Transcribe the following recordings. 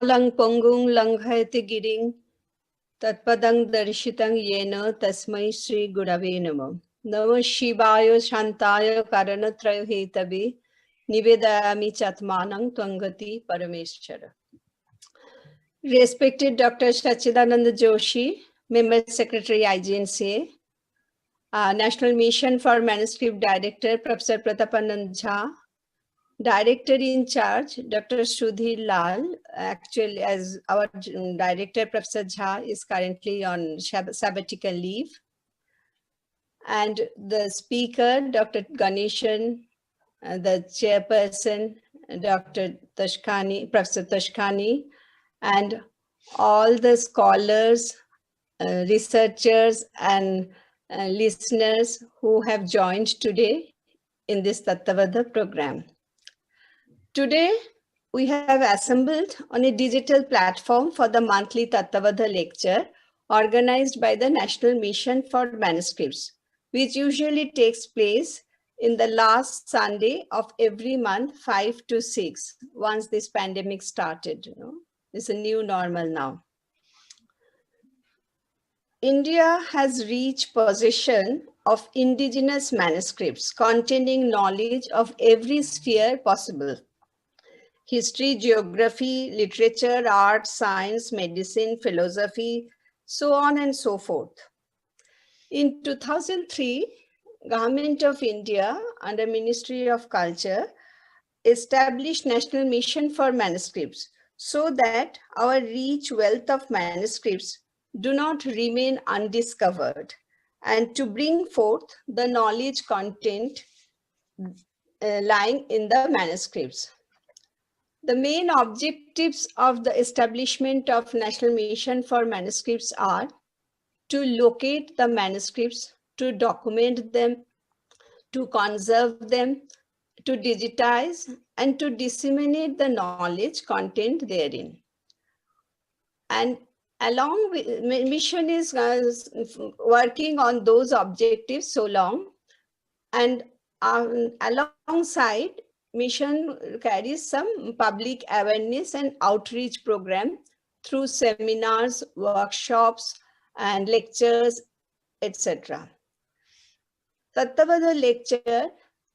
lang ponggung langhayate giring tatpadang darshitang yena tasmai Sri Gurave Namah. Namah Shivaya Shantaya Karanatrayo Hetabe Nivedayami Chatmanang Twangati Parameshwara. Respected Dr. Sachidananda Joshi, Member Secretary IGNCA, National Mission for Manuscript Director Professor Pratapanand Jha, Director in charge Dr. Sudhir Lal. Actually, as our director Professor Jha is currently on sabbatical leave, and the speaker Dr. Ganesan, the chairperson Dr. Toskhani, Professor Toskhani, and all the scholars, researchers, and listeners who have joined today in this Tattvabodha program. Today, we have assembled on a digital platform for the monthly Tattvabodha lecture organized by the National Mission for Manuscripts, which usually takes place in the last Sunday of every month, 5 to 6, once this pandemic started. It's a new normal now. India has reached possession of indigenous manuscripts containing knowledge of every sphere possible: history, geography, literature, art, science, medicine, philosophy, so on and so forth. In 2003, Government of India under Ministry of Culture established National Mission for Manuscripts so that our rich wealth of manuscripts do not remain undiscovered, and to bring forth the knowledge content lying in the manuscripts. The main objectives of the establishment of National Mission for Manuscripts are to locate the manuscripts, to document them, to conserve them, to digitize, and to disseminate the knowledge contained therein. And along with mission is working on those objectives so long, and alongside mission carries some public awareness and outreach program through seminars, workshops, and lectures, etc. Tattvabodha lecture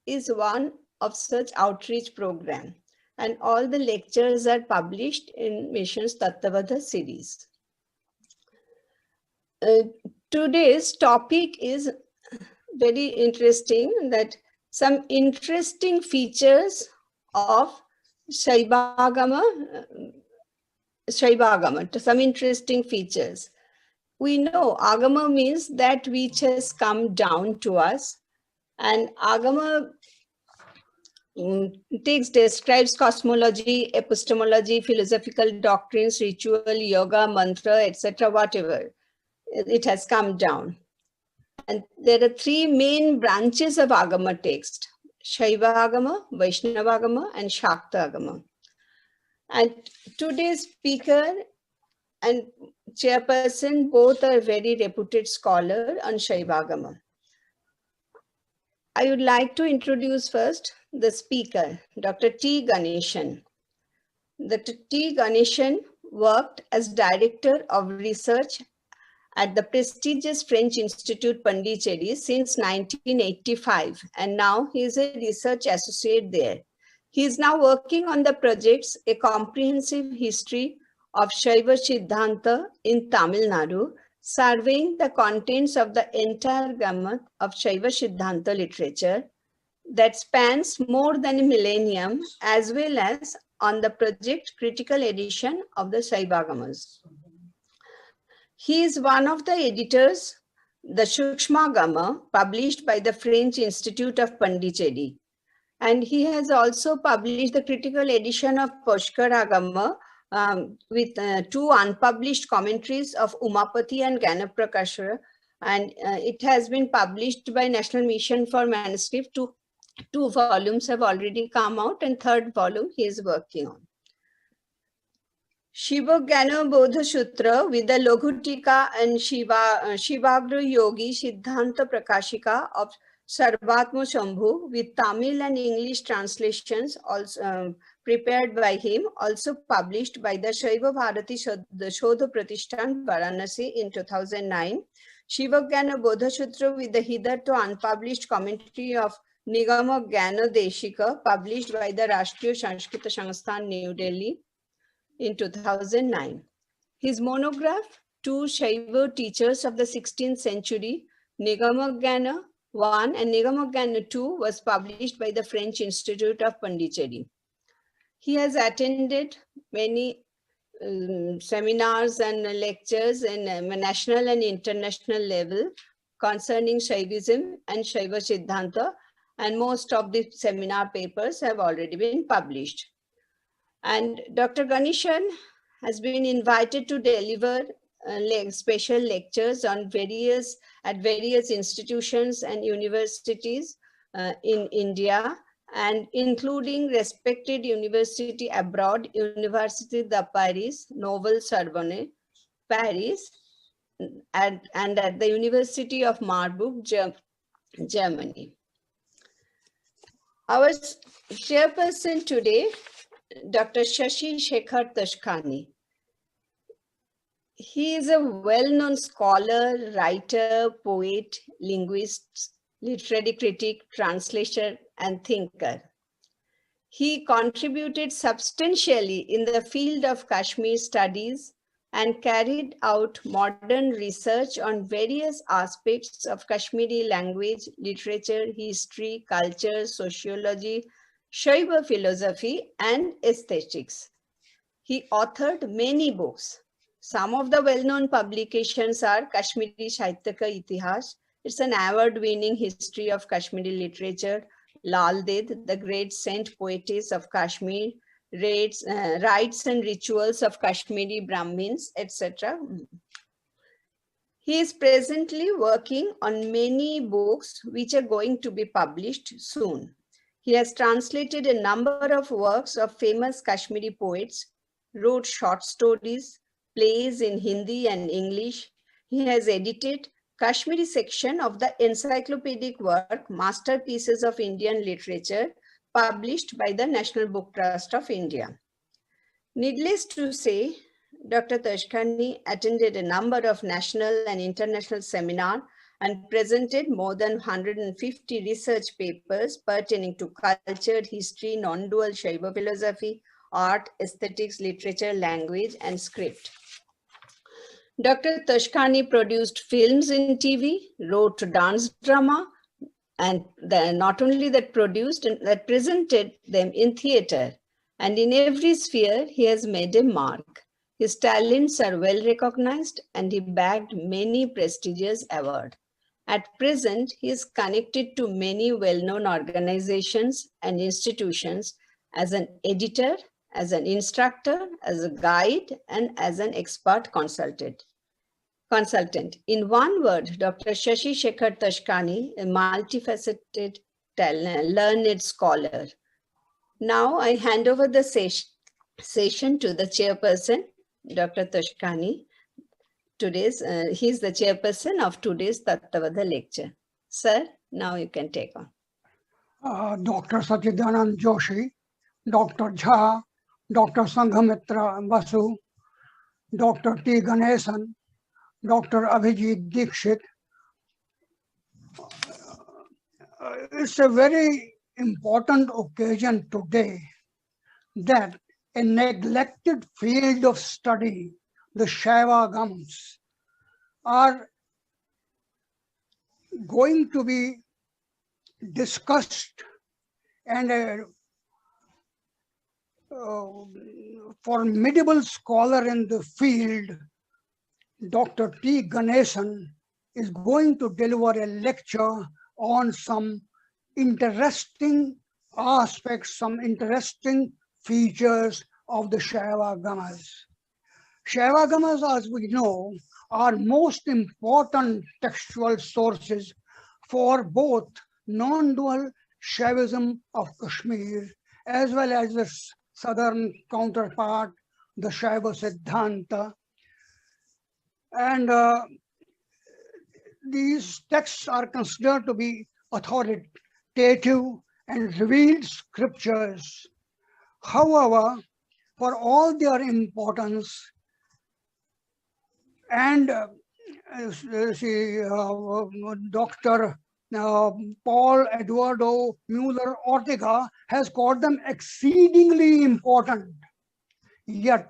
is one of such outreach program, and all the lectures are published in Mission's Tattvabodha series. Today's topic is very interesting, that some interesting features of Saivagama, some interesting features. We know Agama means that which has come down to us, and Agama describes cosmology, epistemology, philosophical doctrines, ritual, yoga, mantra, etc., whatever. It has come down. And there are three main branches of Agama text: Shaiva Agama, Vaishnava Agama, and Shakta Agama. And today's speaker and chairperson both are very reputed scholar on Shaiva Agama. I would like to introduce first the speaker, Dr. T Ganesan. Dr. T Ganesan worked as Director of Research at the prestigious French Institute Pondicherry since 1985, and now he is a research associate there. He is now working on the projects A Comprehensive History of Shaiva Siddhanta in Tamil Nadu, surveying the contents of the entire gamut of Shaiva Siddhanta literature that spans more than a millennium, as well as on the project Critical Edition of the Saivagamas. He is one of the editors, the Sukshmagama, published by the French Institute of Pondicherry. And he has also published the critical edition of Pushkaragama with two unpublished commentaries of Umapati and Ganaprakashara. And it has been published by National Mission for Manuscript. Two volumes have already come out, and third volume he is working on. Saivagama Bodha Sutra with the Laghutika and Shivagra Yogi Siddhanta Prakashika of Sarvatma Shambhu with Tamil and English translations also prepared by him, also published by the Shaiva Bharati Shodha Pratishthan, Varanasi in 2009. Saivagama Bodha Sutra with the hitherto unpublished commentary of Nigama Jnana Deshika, published by the Rashtriya Sanskrita Sansthan, New Delhi in 2009. His monograph, Two Shaiva Teachers of the 16th Century, Nigama Jnana 1 and Nigama Jnana 2, was published by the French Institute of Pondicherry. He has attended many seminars and lectures in national and international level concerning Shaivism and Shaiva Siddhanta, and most of the seminar papers have already been published. And Dr. Ganesan has been invited to deliver special lectures on various institutions and universities in India, and including respected university abroad, Université de Paris, Nouvelle Sorbonne, Paris, and at the University of Marburg, Germany. Our chairperson today, Dr. Shashi Shekhar Toskhani. He is a well-known scholar, writer, poet, linguist, literary critic, translator, and thinker. He contributed substantially in the field of Kashmir studies and carried out modern research on various aspects of Kashmiri language, literature, history, culture, sociology, Shaiva philosophy, and aesthetics. He authored many books. Some of the well-known publications are Kashmiri Sahitya Ka Itihas. It's an award-winning history of Kashmiri literature. Lal Ded, the great saint poetess of Kashmir, rites and rituals of Kashmiri Brahmins, etc. He is presently working on many books which are going to be published soon. He has translated a number of works of famous Kashmiri poets, wrote short stories, plays in Hindi and English. He has edited Kashmiri section of the encyclopedic work Masterpieces of Indian Literature, published by the National Book Trust of India. Needless to say, Dr. Toskhani attended a number of national and international seminars and presented more than 150 research papers pertaining to culture, history, non-dual Shaiva philosophy, art, aesthetics, literature, language, and script. Dr. Toskhani produced films in TV, wrote dance drama, and not only that produced, that presented them in theater. And in every sphere, he has made a mark. His talents are well recognized and he bagged many prestigious awards. At present, he is connected to many well-known organizations and institutions as an editor, as an instructor, as a guide, and as an expert consultant. In one word, Dr. Shashi Shekhar Toskhani, a multifaceted, learned scholar. Now I hand over the session to the chairperson, Dr. Toskhani. He is the chairperson of today's Tattvabodha lecture. Sir, now you can take on. Dr. Sachidanand Joshi, Dr. Jha, Dr. Sanghamitra Basu, Dr. T Ganesan, Dr. Abhijit Dikshit. It's a very important occasion today that a neglected field of study, the Saivagams, are going to be discussed, and a formidable scholar in the field, Dr. T Ganesan, is going to deliver a lecture on some interesting aspects, some interesting features of the Saivagamas. Saivagamas, as we know, are most important textual sources for both non-dual Shaivism of Kashmir as well as the southern counterpart, the Shaiva Siddhanta. And these texts are considered to be authoritative and revealed scriptures. However, for all their importance and Dr. Paul Eduardo Mueller Ortega has called them exceedingly important. Yet,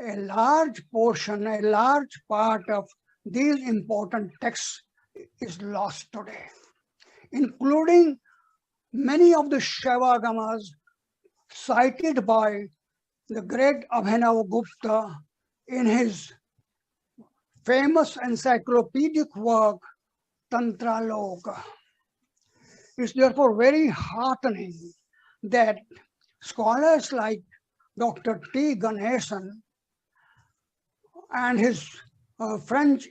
a large portion, a large part of these important texts is lost today, including many of the Saivagamas cited by the great Abhinav Gupta in his famous encyclopedic work, Tantraloka. It's therefore very heartening that scholars like Dr. T Ganesan and his French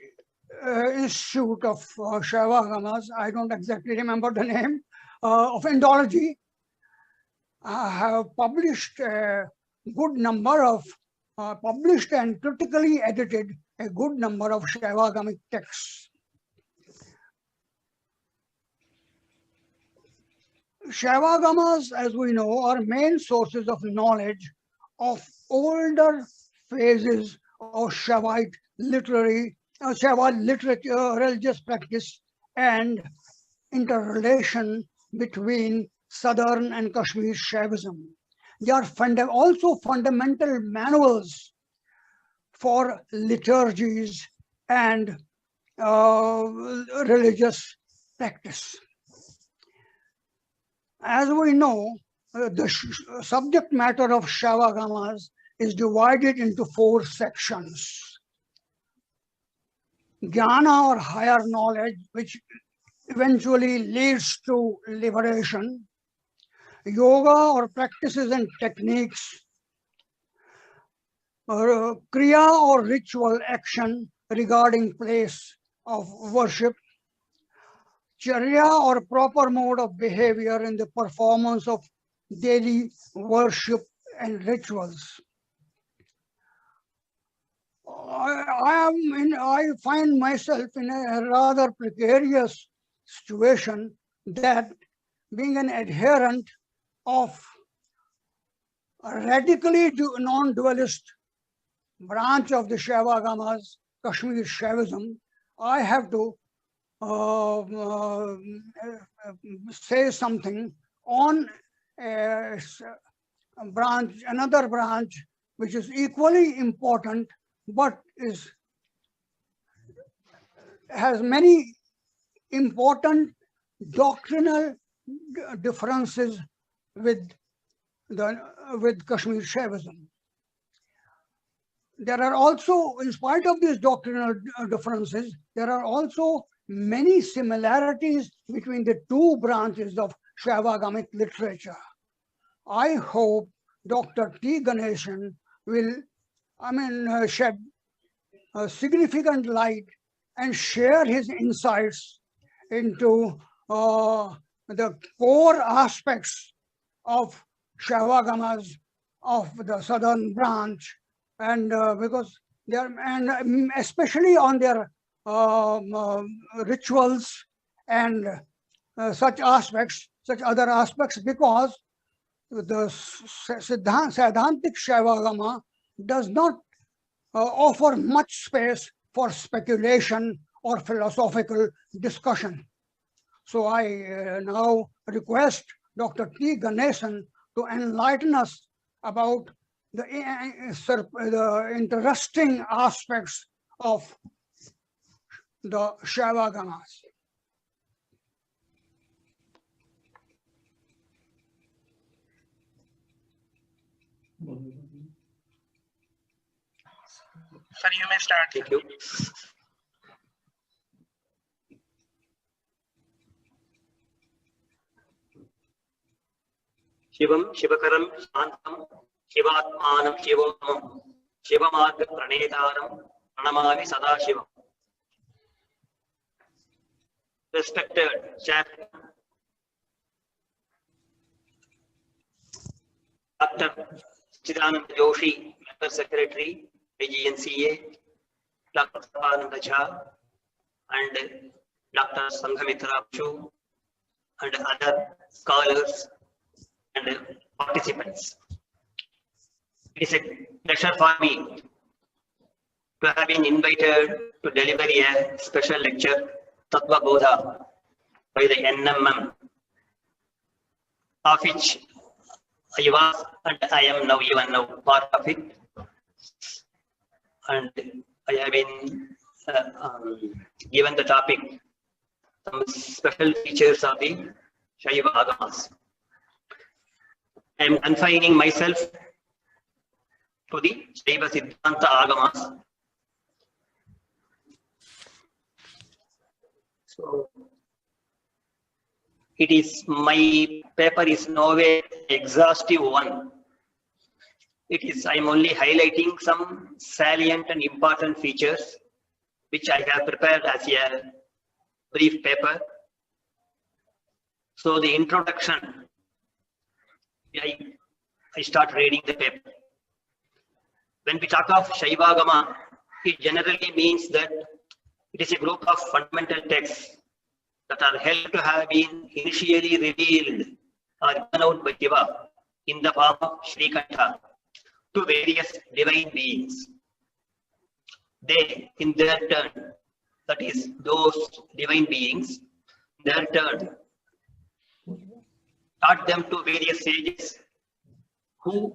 Institute of Saivagamas, I don't exactly remember the name, of Indology, have published a good number of, published and critically edited a good number of Saivagamic texts. Saivagamas, as we know, are main sources of knowledge of older phases of Shaivite literary, Shaivite literature, religious practice, and interrelation between Southern and Kashmir Shaivism. They are also fundamental manuals for liturgies and religious practice. As we know, the subject matter of Saivagamas is divided into 4 sections. Jnana, or higher knowledge, which eventually leads to liberation. Yoga, or practices and techniques. Kriya, or ritual action regarding place of worship. Charya, or proper mode of behavior in the performance of daily worship and rituals. I find myself in a rather precarious situation, that being an adherent of a radically non-dualist branch of the Saivagamas, Kashmir Shaivism, I have to say something on a branch, another branch, which is equally important, but has many important doctrinal differences with Kashmir Shaivism. There are also, in spite of these doctrinal differences, there are also many similarities between the 2 branches of Saivagamic literature. I hope Dr. T Ganesan will, shed a significant light and share his insights into the core aspects of Saivagamas of the southern branch, and because they are, and especially on their rituals and such other aspects, because the Siddhantic Saivagama does not offer much space for speculation or philosophical discussion. So I now request Dr. T Ganesan to enlighten us about the interesting aspects of the Saivagamas. Sir, you may start. Thank you. Shivam Shivakaram Shantam Shivatmanam Shivam Shivamarga Pranetaram Pranamami Sadashivam. Respected Chairman Dr. Chidanand Joshi, Member Secretary, IGNCA, Dr. Tattvabodha Jha, and Dr. Sanghamitra Abshu, and other scholars and participants. It is a pleasure for me to have been invited to deliver a special lecture, Tattvabodha, by the NMM, of which I was and I am now even now part of it. And I have been given the topic, some special features of the Saivagamas. I am confining myself to the Saiva Siddhanta Agamas. So, it is, my paper is no way exhaustive one. It is, I am only highlighting some salient and important features which I have prepared as a brief paper. So the introduction, I start reading the paper. When we talk of Saivagama, it generally means that it is a group of fundamental texts that are held to have been initially revealed or given out by Shiva in the form of Shrikanta to various divine beings. They, in their turn, that is, those divine beings, in their turn, taught them to various sages who,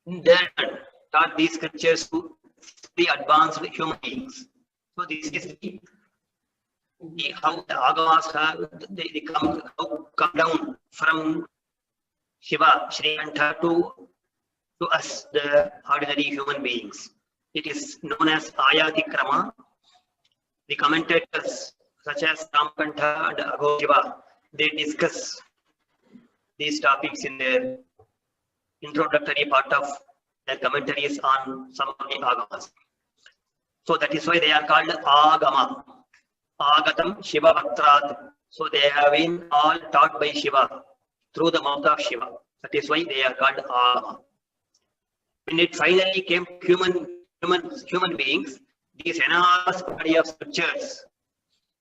in their turn, taught these scriptures to the advanced human beings. So this is how the Agamas have, they come down from Shiva, Shrikanta to us, the ordinary human beings. It is known as Ayatikrama. The commentators such as Ramakanta and Agoshiva, they discuss these topics in their introductory part of their commentaries on some of the Agamas. So that is why they are called Agama. Agatam Shiva Bhaktrat. So they have been all taught by Shiva through the mouth of Shiva. That is why they are called Agama. When it finally came to human beings, these enormous body of scriptures,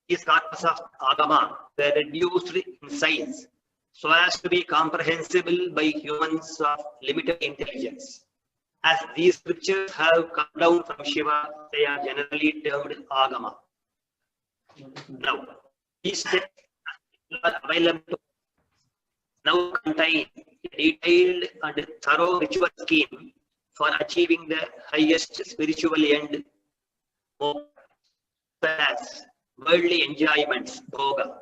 these corpus of Agama, were reduced in size so as to be comprehensible by humans of limited intelligence. As these scriptures have come down from Shiva, they are generally termed Agama. Now, these texts are available now contain a detailed and thorough ritual scheme for achieving the highest spiritual end, as worldly enjoyments, bhoga.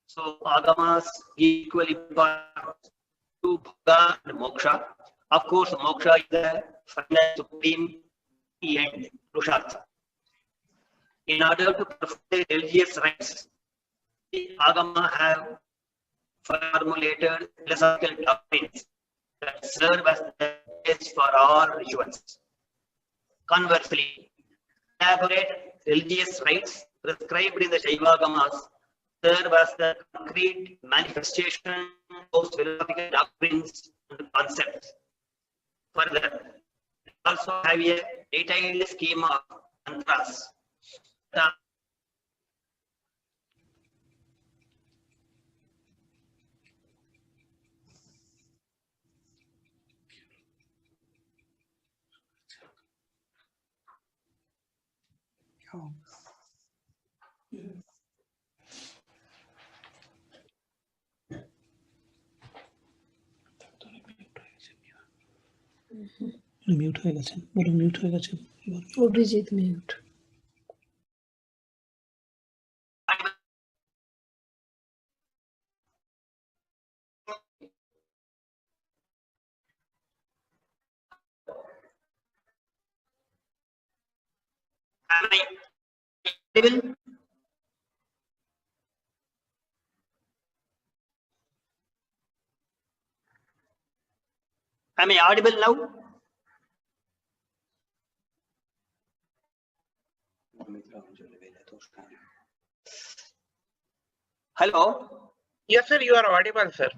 So Agamas equally important to bhoga and moksha. Of course, moksha is the final supreme end, Purushartha. In order to perform the religious rites, the Agama have formulated philosophical doctrines that serve as the base for all rituals. Conversely, elaborate religious rites prescribed in the Saivagamas serve as the concrete manifestation of those philosophical doctrines and concepts. Further, we also have a detailed scheme of mantras. Mute হয়ে গেছেন, বলুন mute হয়ে গেছেন। Abhijit mute. Am I audible now? Hello? Yes, sir, you are audible, sir.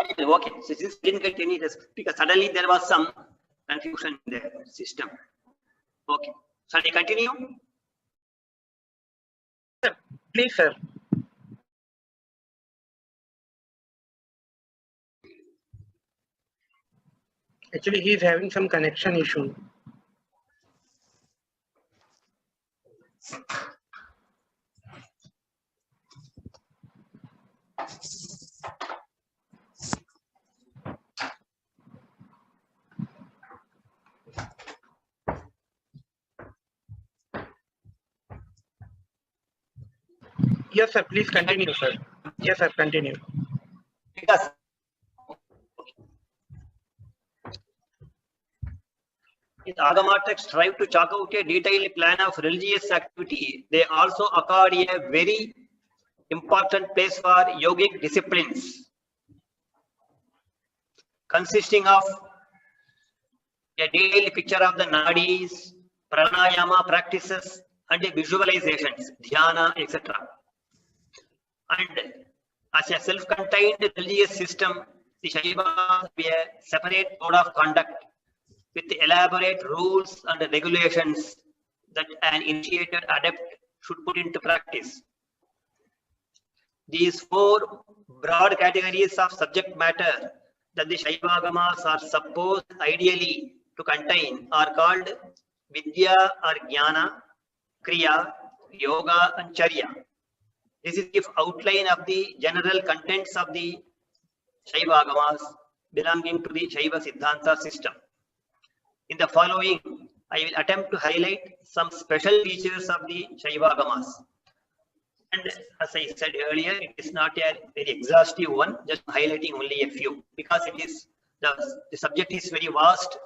Okay, so this didn't get any response because suddenly there was some confusion in the system. Okay, shall we continue? Sir, please, sir. Actually, he is having some connection issue. Yes, sir. Please continue, sir. Yes, sir. Continue. Because Agama texts strive to chalk out a detailed plan of religious activity. They also accord a very important place for yogic disciplines, consisting of a detailed picture of the nadis, pranayama practices, and visualizations, dhyana, etc. And as a self-contained religious system, the Shaivas have a separate code of conduct with elaborate rules and regulations that an initiated adept should put into practice. These four broad categories of subject matter that the Saivagamas are supposed ideally to contain are called Vidya or Jnana, Kriya, Yoga, and Charya. This is the outline of the general contents of the Saivagamas belonging to the Shaiva Siddhanta system. In the following, I will attempt to highlight some special features of the Saivagamas. And as I said earlier, it is not a very exhaustive one, just highlighting only a few, because it is the subject is very vast,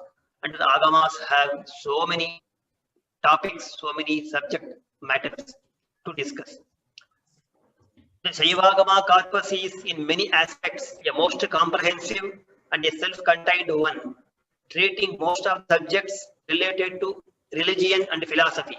and the Agamas have so many topics, so many subject matters to discuss. The Saivagama corpus is in many aspects a most comprehensive and a self-contained one, treating most of the subjects related to religion and philosophy.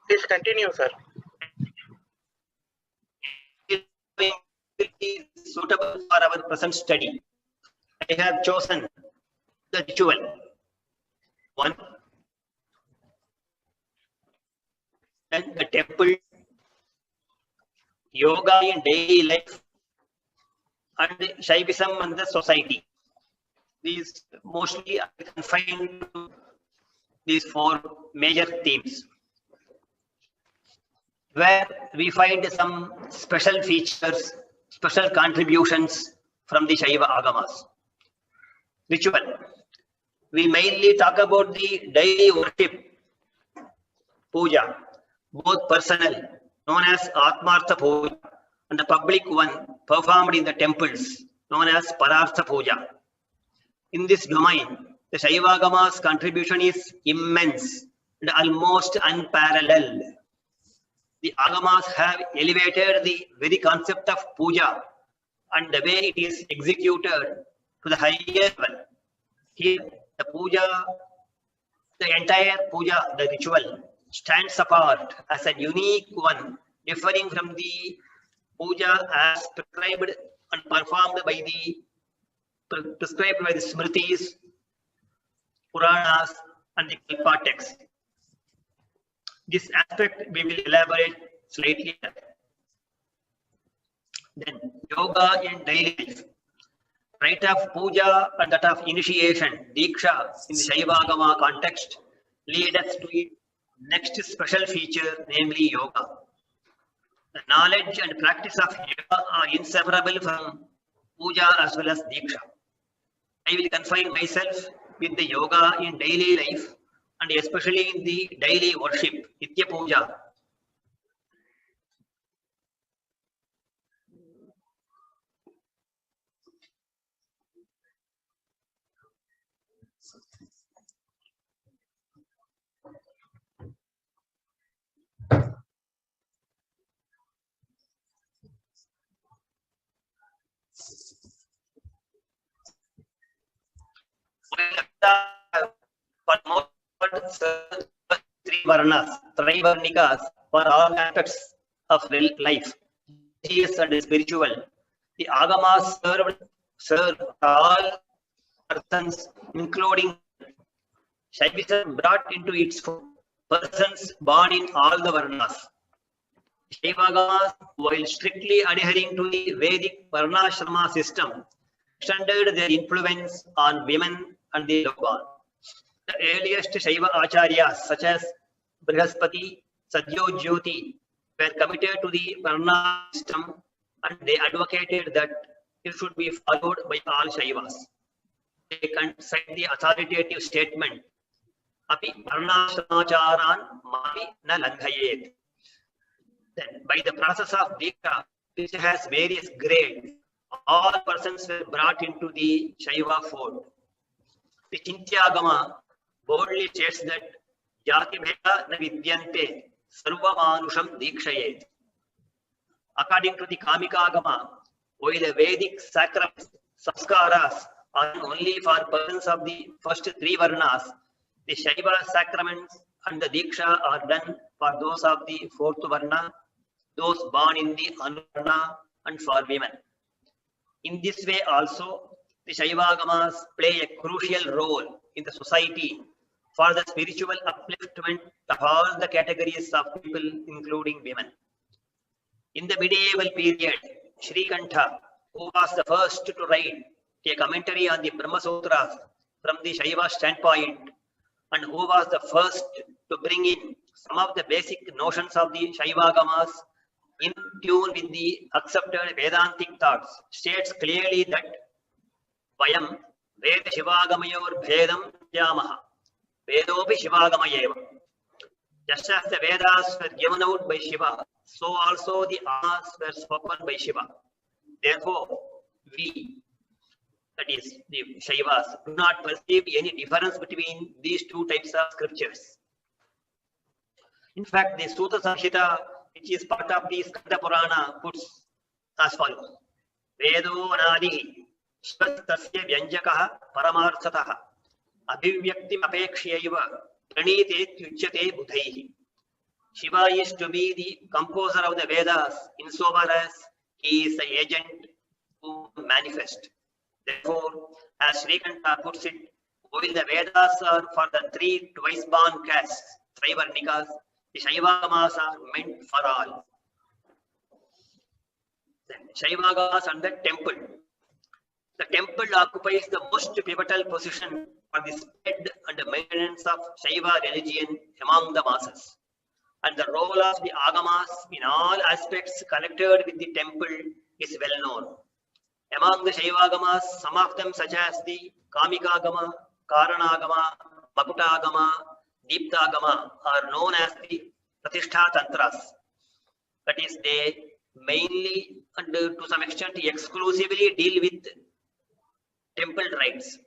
Please continue, sir. Suitable for our present study, I have chosen the ritual. One, then the temple, yoga in daily life, and Shaivism and the society. These mostly are confined to these four major themes, where we find some special features, special contributions from the Shaiva Agamas. Ritual. We mainly talk about the daily worship, puja, both personal, known as Atmartha Puja, and the public one performed in the temples, known as Parartha Puja. In this domain, the Saivagamas' contribution is immense and almost unparalleled. The Agamas have elevated the very concept of puja and the way it is executed to the highest level. Here, the puja, the entire puja, the ritual, stands apart as a unique one, differing from the puja as prescribed and performed by the Smritis, Puranas, and the Kalpa texts. This aspect we will elaborate slightly. Then, yoga in daily life. Rite of puja and that of initiation, diksha, in the Saivagama context, lead us to the next special feature, namely yoga. The knowledge and practice of yoga are inseparable from puja as well as diksha. I will confine myself with the yoga in daily life and especially in the daily worship, Nitya Puja. For most three varnas, Trivarnikas, for all aspects of life, religious and spiritual. The Agamas serve all persons, including Shaivism brought into its fold persons born in all the Varnas. Saivagamas, while strictly adhering to the Vedic Varnashrama system, extended their influence on women and the low-born. The earliest Shaiva Acharyas, such as Brihaspati, Satyajyoti, were committed to the Varna system, and they advocated that it should be followed by all Shaivas. They can cite the authoritative statement, Api Varnashramacharan Mati na Langhayet. Then, by the process of Diksha, which has various grades, all persons were brought into the Shaiva fold. The Chintyagama boldly states that Jati Bheda na Vidyante Sarva Manusham Dikshayet. According to the Kamikagama, while the Vedic sacraments, samskaras, are only for persons of the first three Varnas, the Shaiva sacraments and the Diksha are done for those of the fourth Varna, those born in the Anuvarna, and for women. In this way also, the Shaivagamas play a crucial role in the society for the spiritual upliftment of all the categories of people, including women. In the medieval period, Shrikantha, who was the first to write a commentary on the Brahma Sutras from the Shaiva standpoint, and who was the first to bring in some of the basic notions of the Shaivagamas in tune with the accepted Vedantic thoughts, states clearly that Vayam Veda Shivagamayor Bhedam Yamaha Vedopi Shivagamayeva. Just as the Vedas were given out by Shiva, so also the Amas were spoken by Shiva. Therefore, we, that is the Shaivas, do not perceive any difference between these two types of scriptures. In fact, the Sutta Samhita, which is part of the Skanda Purana, puts as follows: Vedo Anadihi Shivastasya Vyanjakaha Paramarthataha Abhivyaktim Apekshayaiva Pranite Tyuchyate Budhaihi. Shiva is to be the composer of the Vedas insofar as he is the agent who manifest. Therefore, as Srikanta puts it, while the Vedas are for the three twice-born castes, Trivarnikas, the Shaivagamas are meant for all. Then Shaivagamas and the temple. The temple occupies the most pivotal position for the spread and maintenance of Shaiva religion among the masses. And the role of the Agamas in all aspects connected with the temple is well known. Among the Shaivagamas, some of them such as the Kamikagama, Karanagama, Makutagama, Deeptagama are known as the Pratishtha Tantras. That is, they mainly and to some extent exclusively deal with temple rites.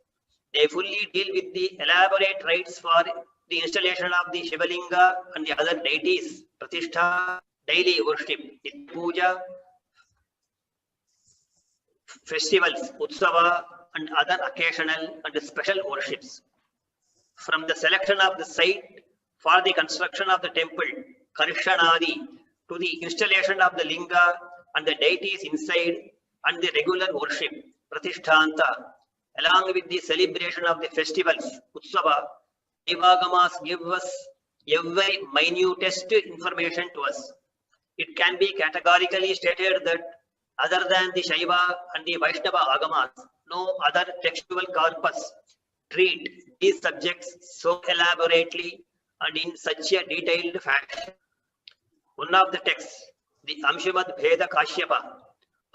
They fully deal with the elaborate rites for the installation of the Shivalinga and the other deities, Pratishtha, daily worship, puja, festivals, utsava, and other occasional and special worships. From the selection of the site for the construction of the temple, Karshanadi, to the installation of the linga and the deities inside and the regular worship, Pratishtanta, along with the celebration of the festivals, Utsava, Shaivagamas give us every minutest information to us. It can be categorically stated that other than the Shaiva and the Vaishnava Agamas, no other textual corpus treat these subjects so elaborately and in such a detailed fashion. One of the texts, the Amshimad Bheda Kashyapa,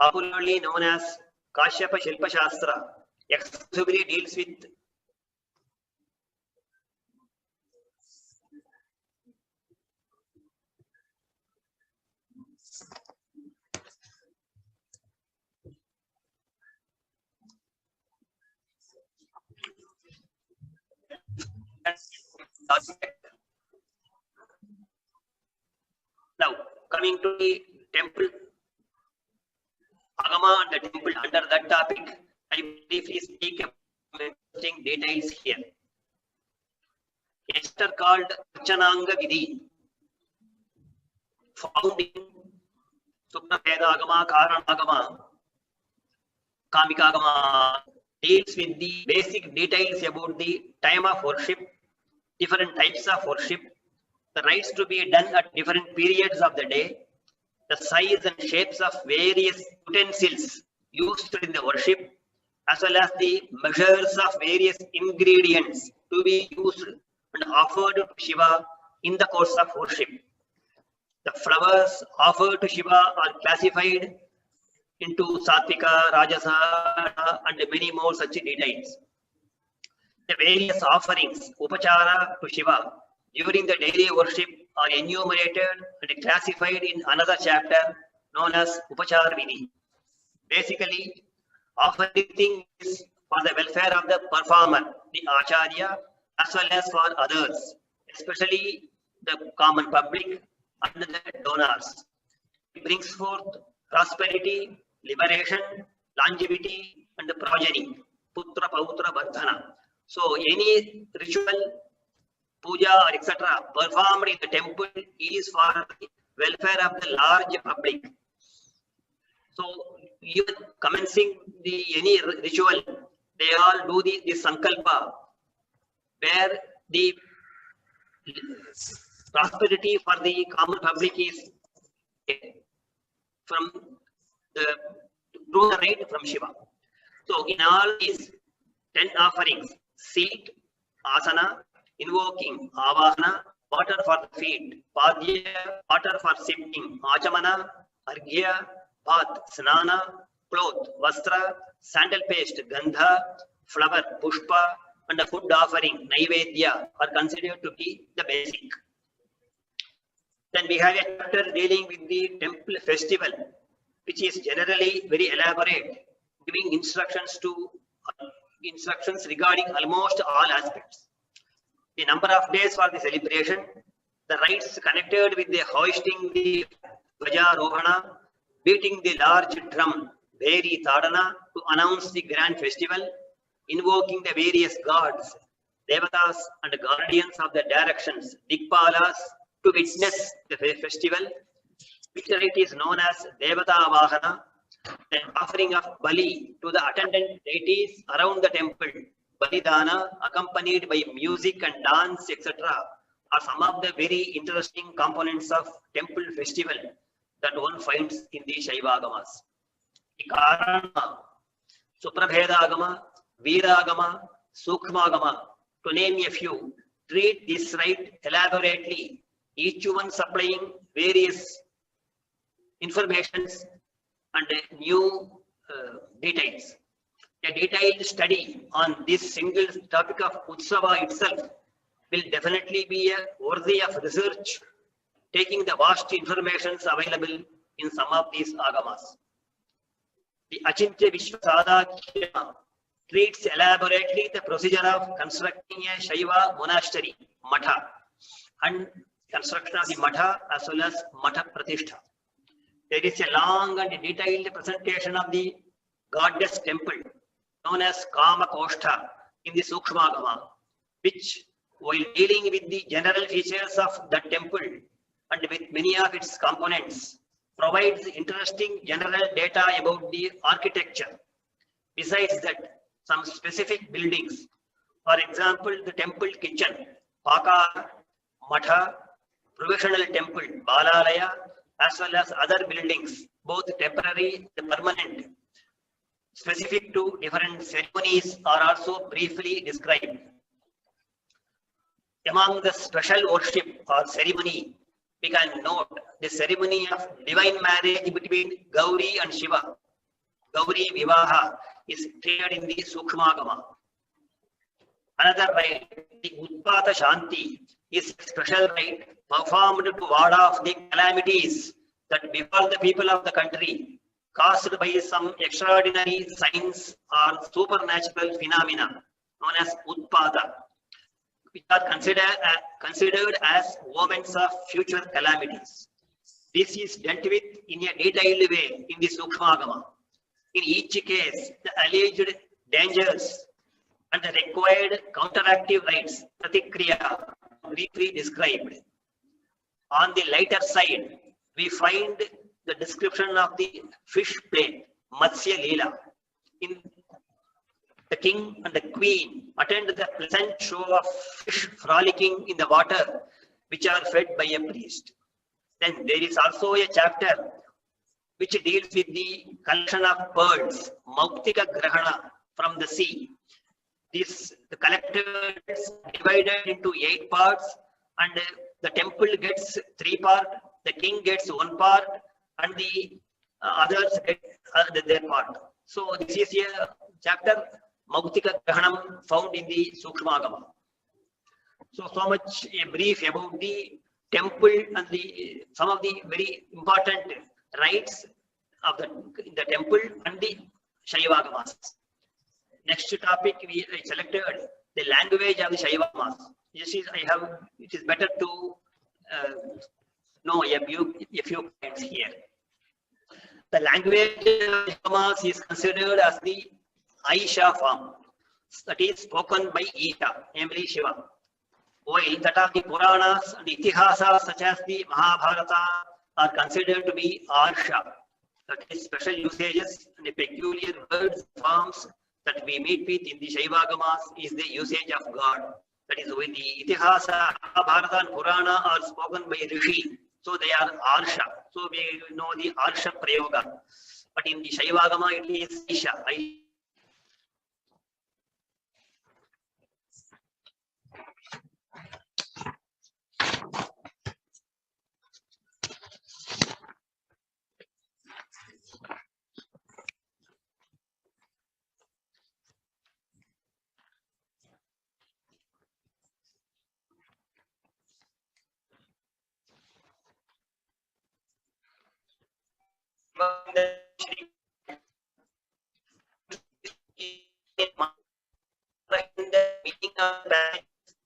popularly known as Kashyapa Shilpa Shastra, exclusively deals with Now, coming to the temple, Agama and the temple, under that topic, I will briefly speak about interesting details here. A chapter called Archananga Vidhi found in Suprabhedagama, Karanagama, Kamikagama, deals with the basic details about the time of worship, different types of worship, the rites to be done at different periods of the day, the size and shapes of various utensils used in the worship, as well as the measures of various ingredients to be used and offered to Shiva in the course of worship. The flowers offered to Shiva are classified into Sattvika, Rajasa, and many more such details. The various offerings, Upachara to Shiva, during the daily worship are enumerated and classified in another chapter known as Upachara Vidhi. Basically, offering is for the welfare of the performer, the Acharya, as well as for others, especially the common public and the donors. It brings forth prosperity, liberation, longevity, and the progeny, Putra, Pautra, Vardhana. So, any ritual, puja, or etc., performed in the temple is for the welfare of the large public. So, even commencing any ritual, they all do the sankalpa, where the prosperity for the common public is from through the rite from Shiva. So, in all these 10 offerings, seat, asana, invoking, avahana, water for the feet, padya, water for sipping, achamana, arghya, bath, snana, cloth, vastra, sandal paste, gandha, flower, pushpa, and a food offering, naivedya, are considered to be the basic. Then we have a chapter dealing with the temple festival, which is generally very elaborate, giving instructions regarding almost all aspects. The number of days for the celebration, the rites connected with the hoisting the Dvajarohana, beating the large drum, Bheri Tadana, to announce the grand festival, invoking the various gods, devatas and guardians of the directions, Dikpalas, to witness the festival, which rite is known as Devata Vahana, the offering of Bali to the attendant deities around the temple, Balidana, accompanied by music and dance, etc., are some of the very interesting components of temple festival that one finds in the Saivagamas. The Karana, Suprabhedagama, Viragama, Sukshmagama, to name a few, treat this rite elaborately, each one supplying various informations and new details. A detailed study on this single topic of Utsava itself will definitely be worthy of research, taking the vast informations available in some of these agamas. The Achintya Vishwasadakya treats elaborately the procedure of constructing a Shaiva monastery, Matha, and construction of the Matha as well as Matha Pratishtha. There is a long and detailed presentation of the goddess temple known as Kama Koshtha in the Sukshmagama, which, while dealing with the general features of the temple and with many of its components, provides interesting general data about the architecture. Besides that, some specific buildings, for example, the temple kitchen, Paka, Matha, provisional temple, Balalaya, as well as other buildings, both temporary and permanent, specific to different ceremonies, are also briefly described. Among the special worship or ceremony, we can note the ceremony of divine marriage between Gauri and Shiva. Gauri Vivaha is treated in the Sukshmagama. Another rite, the Utpata Shanti, is a special rite performed to ward off the calamities that befall the people of the country, caused by some extraordinary signs or supernatural phenomena known as Utpata, which are considered as omens of future calamities. This is dealt with in a detailed way in the Sukshmagama. In each case, the alleged dangers and the required counteractive rites, Pratikriya, briefly described. On the lighter side, we find the description of the fish play, Matsya Leela. In the king and the queen attend the pleasant show of fish frolicking in the water, which are fed by a priest. Then there is also a chapter which deals with the collection of pearls, Mauktika Grahana, from the sea. This the collected divided into 8 parts, and the temple gets 3 parts, the king gets 1 part, and the others get their part. So this is a chapter Mauktika Grahanam found in the Sukshmagama. So much a brief about the temple and the some of the very important rites of the temple and the Saivagamas. Next topic we selected the language of the Saivagamas. This is it is better to know a few points here. The language of the Saivagamas is considered as the Aisha form, that is spoken by Isha, namely Shiva. While that of the Puranas and the Itihasas such as the Mahabharata are considered to be Arsha, that is special usages and the peculiar words forms that we meet with in the Saivagamas is the usage of God. That is, when the Itihasa, Mahabharata and Purana are spoken by Rishi, so they are Arsha. So we know the Arsha Prayoga. But in the Saivagama it is Isha.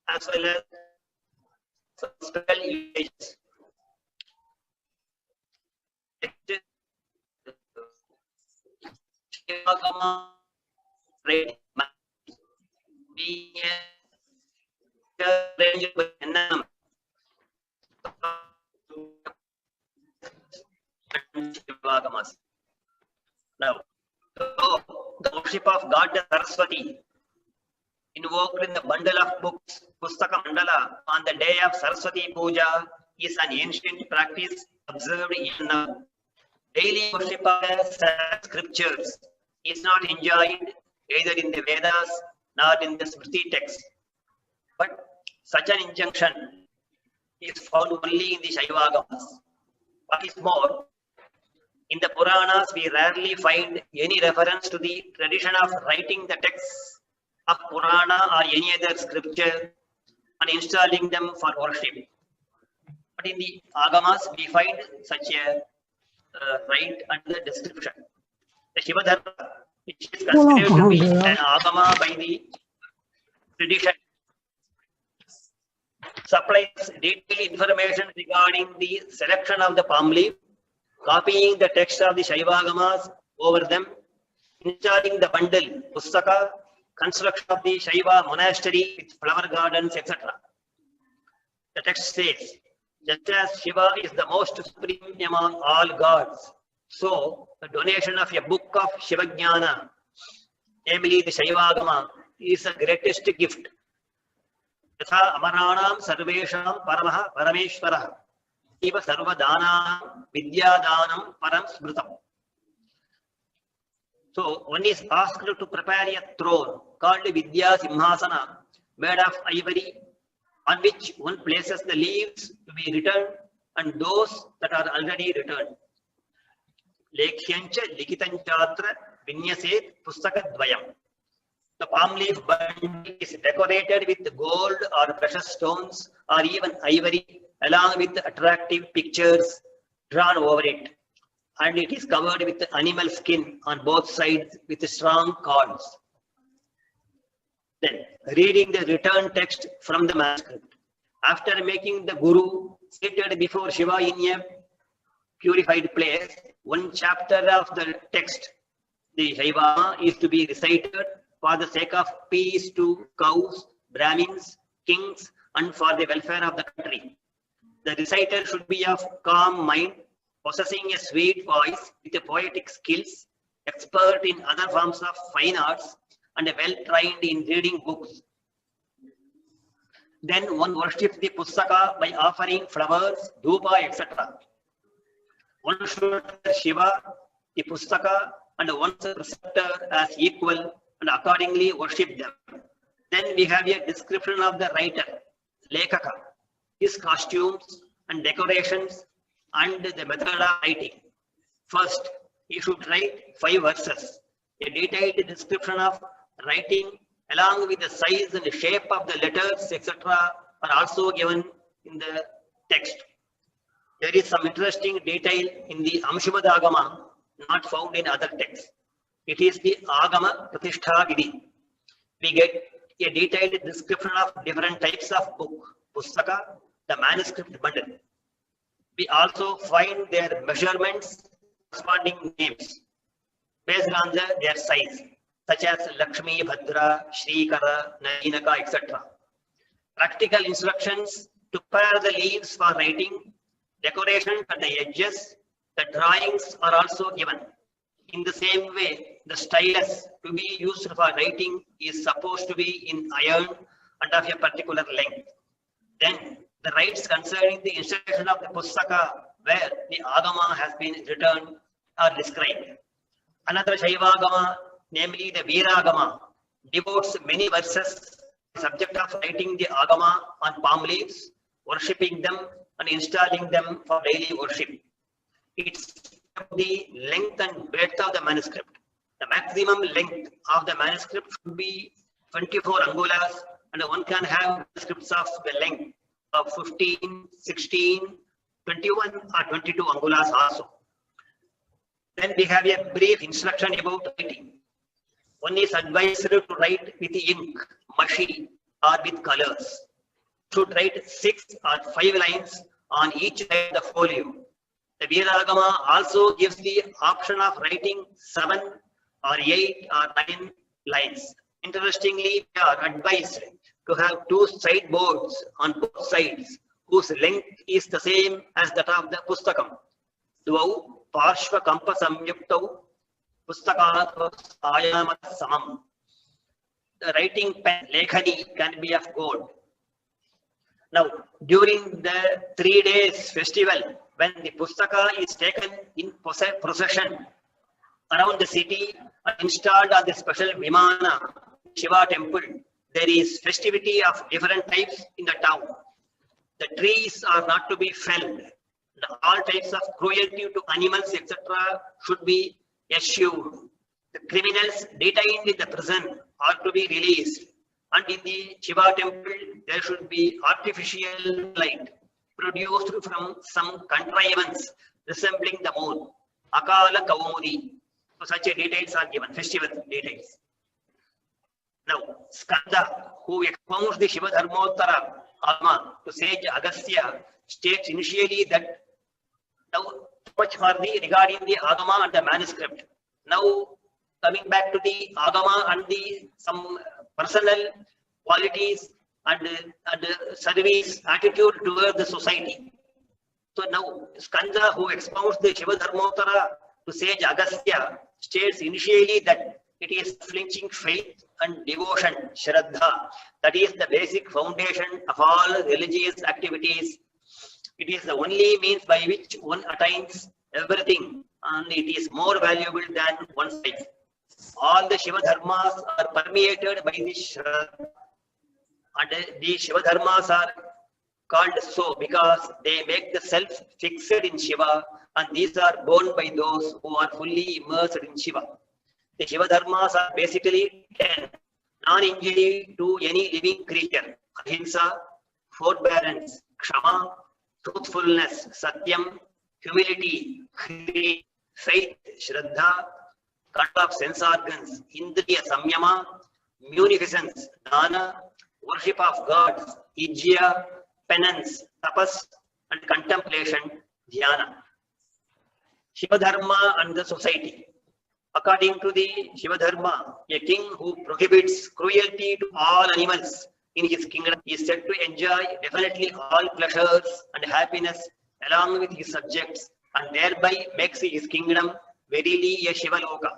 As well as special usages. Now, the worship of Goddess Saraswati invoked in the bundle of books, Pustaka Mandala, on the day of Saraswati Puja is an ancient practice observed even now. Daily worship of scriptures is not enjoined either in the Vedas nor in the Smriti text. But such an injunction is found only in the Saivagamas. What is more, in the Puranas we rarely find any reference to the tradition of writing the texts of Purana or any other scripture and installing them for worship. But in the Agamas we find such a right under the description. The Shivadharma, which is considered to be an Agama by the tradition, supplies detailed information regarding the selection of the palm leaf, copying the text of the Saivagamas over them, installing the bundle, Pustaka, construction of the Shaiva monastery with flower gardens, etc. The text says, just as Shiva is the most supreme among all gods, so the donation of a book of Shivajnana, namely the Saivagama, is the greatest gift. Yatha amaranam sarvesham paramaha parameshwarah, eva sarvadanam vidyadanam param smritam. So one is asked to prepare a throne called Vidya Simhasana, made of ivory, on which one places the leaves to be returned and those that are already returned. Lekhyancha likitanchatra vinyaset pustakadvayam. The palm leaf bundle is decorated with gold or precious stones or even ivory, along with attractive pictures drawn over it. And it is covered with animal skin on both sides with strong cords. Then, reading the return text from the manuscript. After making the Guru seated before Shiva in a purified place, one chapter of the text, the Saivagama, is to be recited for the sake of peace to cows, Brahmins, kings, and for the welfare of the country. The reciter should be of calm mind possessing a sweet voice with a poetic skills, expert in other forms of fine arts, and well trained in reading books. Then one worships the Pusaka by offering flowers, dhupa, etc. One should Shiva, the Pusaka, and one's preceptor as equal and accordingly worship them. Then we have a description of the writer, Lekaka, his costumes and decorations and the method of writing. First, he should write 5 verses. A detailed description of writing along with the size and shape of the letters, etc. are also given in the text. There is some interesting detail in the Amshumadagama not found in other texts. It is the Agama Pratishtha Vidhi. We get a detailed description of different types of book, Pustaka, the manuscript bundle. We also find their measurements, corresponding names based on their size, such as Lakshmi, Bhadra, Shrikara, Nainaka, etc. Practical instructions to prepare the leaves for writing, decoration at the edges, the drawings are also given. In the same way, the stylus to be used for writing is supposed to be in iron and of a particular length. Then the rites concerning the instruction of the Pustaka where the Agama has been written are described. Another Saivagama, namely the Viragama, devotes many verses on the subject of writing the Agama on palm leaves, worshipping them and installing them for daily worship. It's the length and breadth of the manuscript. The maximum length of the manuscript should be 24 angulas, and one can have manuscripts of the length of 15, 16, 21 or 22 angulas also. Then we have a brief instruction about writing. One is advised to write with ink, mashi or with colors. Should write 6 or 5 lines on each side of the folio. The Viragama also gives the option of writing 7 or 8 or 9 lines. Interestingly, we are advised to have 2 sideboards on both sides, whose length is the same as that of the Pustakam. Dvau Parshva Kampa Samyuktau Pustakana Ayamat Samam. The writing pen, Lekhani, can be of gold. Now, during the 3 days festival, when the Pustaka is taken in procession around the city and installed on the special Vimana, Shiva temple, there is festivity of different types in the town. The trees are not to be felled. All types of cruelty to animals, etc. should be eschewed. The criminals detained in the prison are to be released. And in the Shiva temple, there should be artificial light produced from some contrivance resembling the moon. Akala Kaumudi. So such details are given, festival details. Now, Skanda, who expounds the Shiva Dharmottara Alma to sage Agastya, states initially that now much for the regarding the Agama and the manuscript. Now, coming back to the Agama and the some personal qualities and service attitude toward the society. So now Skanda, who expounds the Shiva Dharmottara to sage Agastya, states initially that it is flinching faith and devotion, Shraddha, that is the basic foundation of all religious activities. It is the only means by which one attains everything, and it is more valuable than one's life. All the Shiva Dharmas are permeated by this Shraddha. And the Shiva Dharmas are called so because they make the self fixed in Shiva, and these are borne by those who are fully immersed in Shiva. The Shiva Dharmas are basically 10. Non-injury to any living creature, ahimsa, forbearance, kshama, truthfulness, satyam, humility, faith, shraddha, control of sense organs, indriya samyama, munificence, dana, worship of gods, ijya, penance, tapas, and contemplation, dhyana. Shiva Dharma and the society. According to the Shiva Dharma, a king who prohibits cruelty to all animals in his kingdom is said to enjoy definitely all pleasures and happiness along with his subjects and thereby makes his kingdom verily a Shivaloka.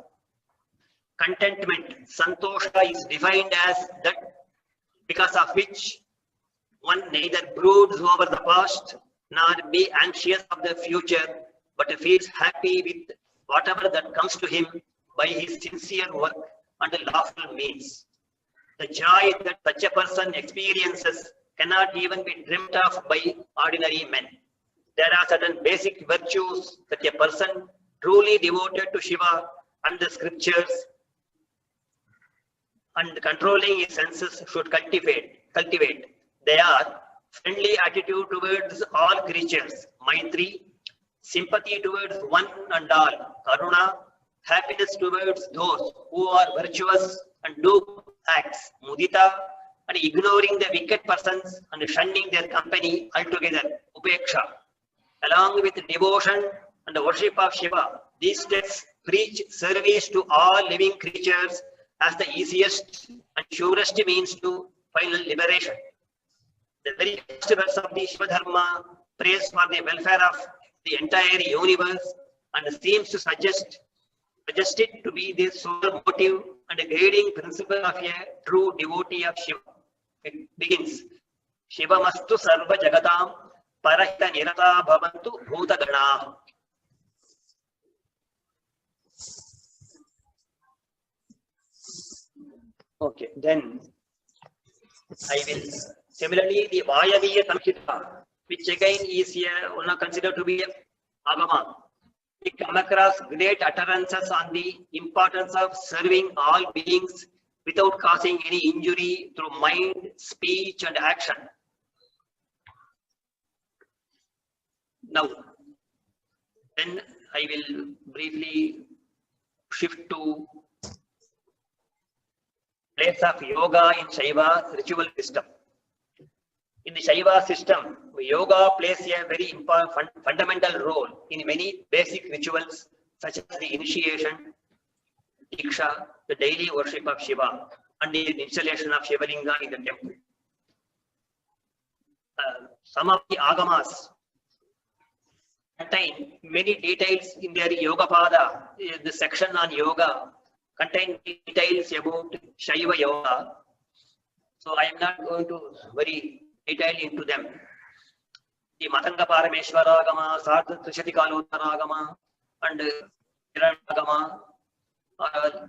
Contentment, Santosha, is defined as that because of which one neither broods over the past nor be anxious of the future, but feels happy with whatever that comes to him by his sincere work and lawful means. The joy that such a person experiences cannot even be dreamt of by ordinary men. There are certain basic virtues that a person truly devoted to Shiva and the scriptures and controlling his senses should cultivate. They are friendly attitude towards all creatures, Maitri, sympathy towards one and all, Karuna, happiness towards those who are virtuous and do acts, Mudita, and ignoring the wicked persons and shunning their company altogether, Upeksha. Along with devotion and the worship of Shiva, these texts preach service to all living creatures as the easiest and surest means to final liberation. The very first verse of the Shiva Dharma prays for the welfare of the entire universe and seems to suggest it to be the sole motive and a guiding principle of a true devotee of Shiva. It begins, Shiva mastu sarva jagatam parahita nirata bhavantu bhuta gana. Okay, then I will similarly the Vayaviya Samhita, which again is considered to be Agama. We come across great utterances on the importance of serving all beings without causing any injury through mind, speech, and action. Now, then I will briefly shift to place of yoga in Shaiva ritual system. In the Shaiva system, yoga plays a very important fundamental role in many basic rituals such as the initiation, Diksha, the daily worship of Shiva, and the installation of Shivalinga in the temple. Some of the Agamas contain many details in their Yogapada, the section on yoga contain details about Shaiva Yoga. So I am not going to very detail into them. The Matanga Parameshwara Agama, Sartha Trishatikalottara Agama, and Agama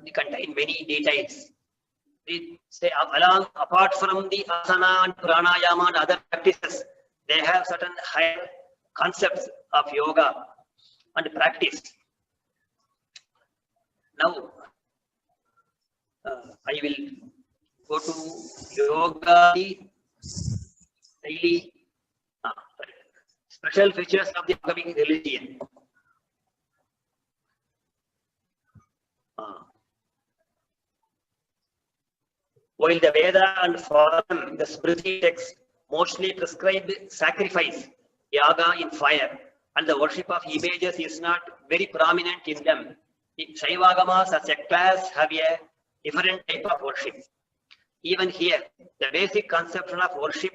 they contain many details. They say along apart from the asana and pranayama and other practices, they have certain higher concepts of yoga and practice. Now, I will go to yoga daily special features of the Agamic religion. While the Veda and Pharam, the Smriti texts mostly prescribe sacrifice, yaga in fire, and the worship of images is not very prominent in them. The Saivagamas as a class have a different type of worship. Even here, the basic conception of worship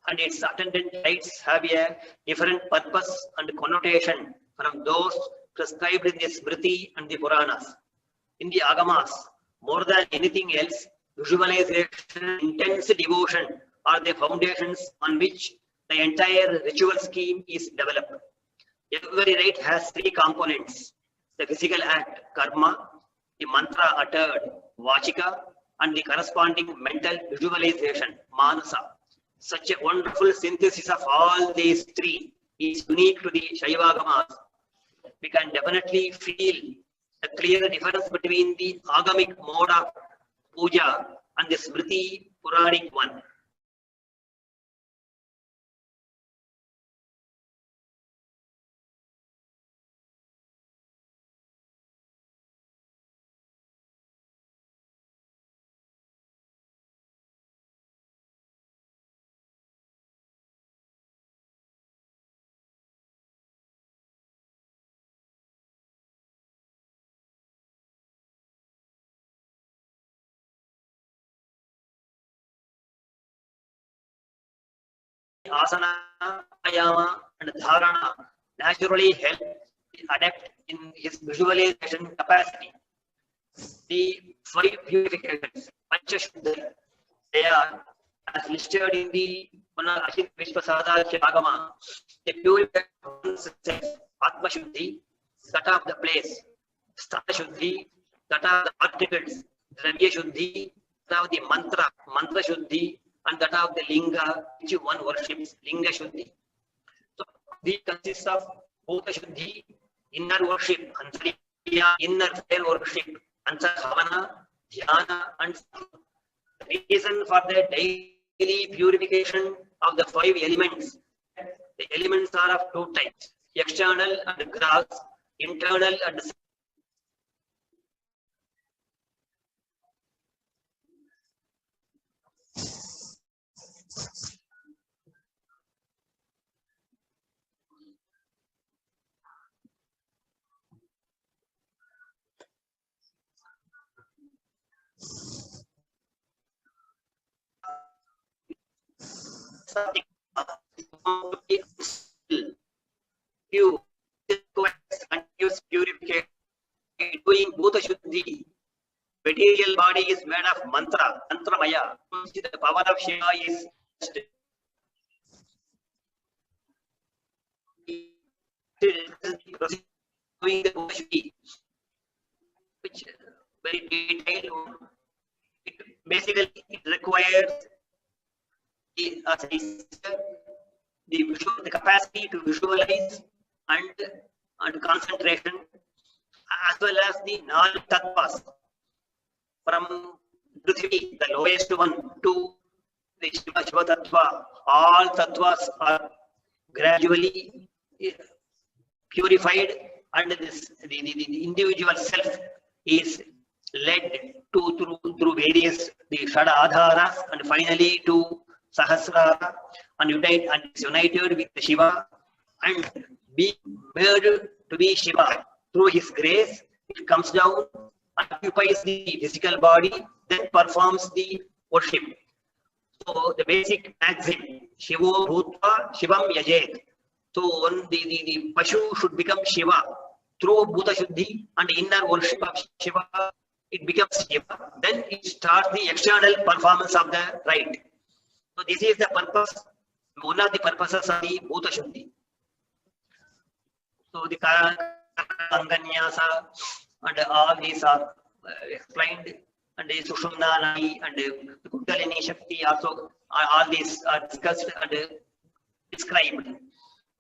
and its attendant rites have a different purpose and connotation from those prescribed in the Smriti and the Puranas. In the Agamas, more than anything else, visualization, intense devotion are the foundations on which the entire ritual scheme is developed. Every rite has three components: the physical act, karma, the mantra uttered, vachika, and the corresponding mental visualization, manasa. Such a wonderful synthesis of all these three is unique to the Saivagamas. We can definitely feel a clear difference between the Agamic mode of puja and the Smriti Puranic one. Asana, Ayama, and Dharana naturally help adept in his visualization capacity. The 5 purifications, Panchashuddha, they are as listed in the Vishwasada Saivagama. The purification Atma Shuddhi, that of the place, Sthana Shuddhi, that of the articles, Dravya Shuddhi, that of the mantra, Mantra Shuddhi, and that of the Linga, which one worships, Linga Shuddhi. So these consist of Bhuta Shuddhi, inner worship, Antariya, inner fair worship, Ansarhavana, Dhyana, and the reason for the daily purification of the 5 elements. The elements are of 2 types, external and gross, internal and you continuous purification doing Bhuta Shuddhi. Material body is made of mantra, mantramaya. The power of Shiva is doing the Bhuta Shuddhi, which very detailed. Basically, it requires the capacity to visualize and concentration, as well as the knowledge tattvas from Prithvi, the lowest one, to the Shiva tattva. All tattvas are gradually purified, and the individual self is led through various the Shada Adharas, and finally to Sahasrara, and is united with Shiva and being made to be Shiva through his grace. It comes down, occupies the physical body, then performs the worship. So the basic maxim, Shivo Bhutva Shivam Yajet. So the Pashu should become Shiva through Bhuta Shuddhi and inner worship of Shiva. It becomes Shiva. Then it starts the external performance of the rite. So this is the purpose, one of the purposes of the Bhuta Shuddhi. So the Anganyasa and all these are explained, and the Sushumna Nadi and the Kundalini Shakti also, all these are discussed and described.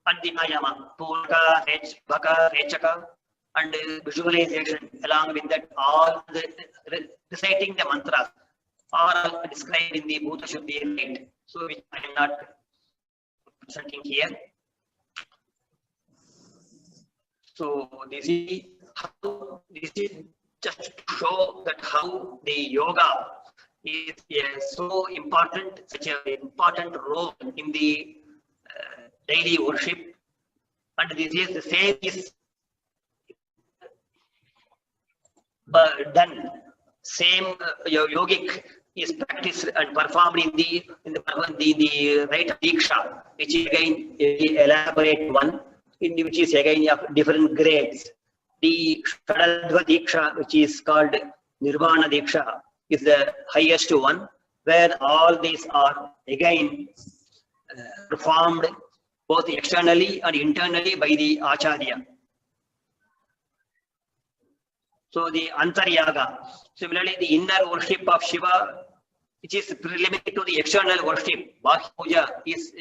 And the Ayama, Purka, Bhaka, Rechaka, and visualization along with that, all the reciting the mantras are described in the Bhuta Shuddhi rite, so which I am not presenting here. So this is just to show that how the yoga is so important, such an important role in the daily worship, and this is the same is done. Same yogic is practiced and performed in the rite of Diksha, which is again a elaborate one, which is again of different grades. The Tattvabodha Diksha, which is called Nirvana Diksha, is the highest one, where all these are again performed both externally and internally by the Acharya. So the Antaryaga, similarly the inner worship of Shiva, which is preliminary to the external worship, Bahya Puja is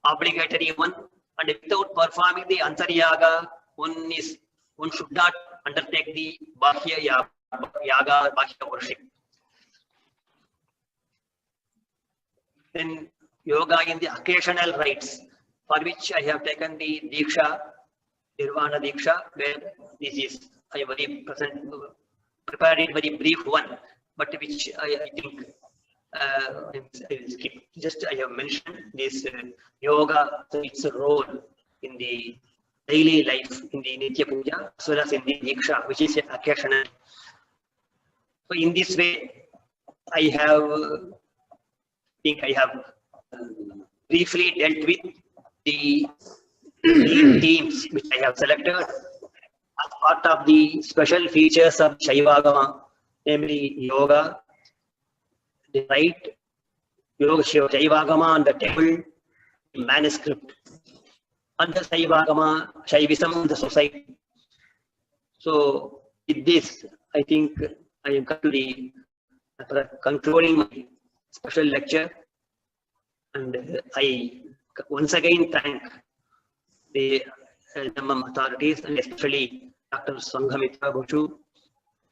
obligatory one, and without performing the Antaryaga, one should not undertake the Bahya Yaga, Bahya worship. Then yoga in the occasional rites, for which I have taken the Diksha, Nirvana Diksha, where this is I very prepared a very brief one, but which I think I will skip. Just I have mentioned this yoga, so its role in the daily life, in the Nitya Puja, as well as in the Diksha, which is occasional. So in this way, I have briefly dealt with the 8 themes which I have selected as part of the special features of Saivagama, namely yoga, the right yoga Saivagama on the table, the manuscript, and the Saivagama, Shaivism in the society. So with this, I think I am concluding my special lecture, and I once again thank the NMM authorities and especially Dr. Tattvabodha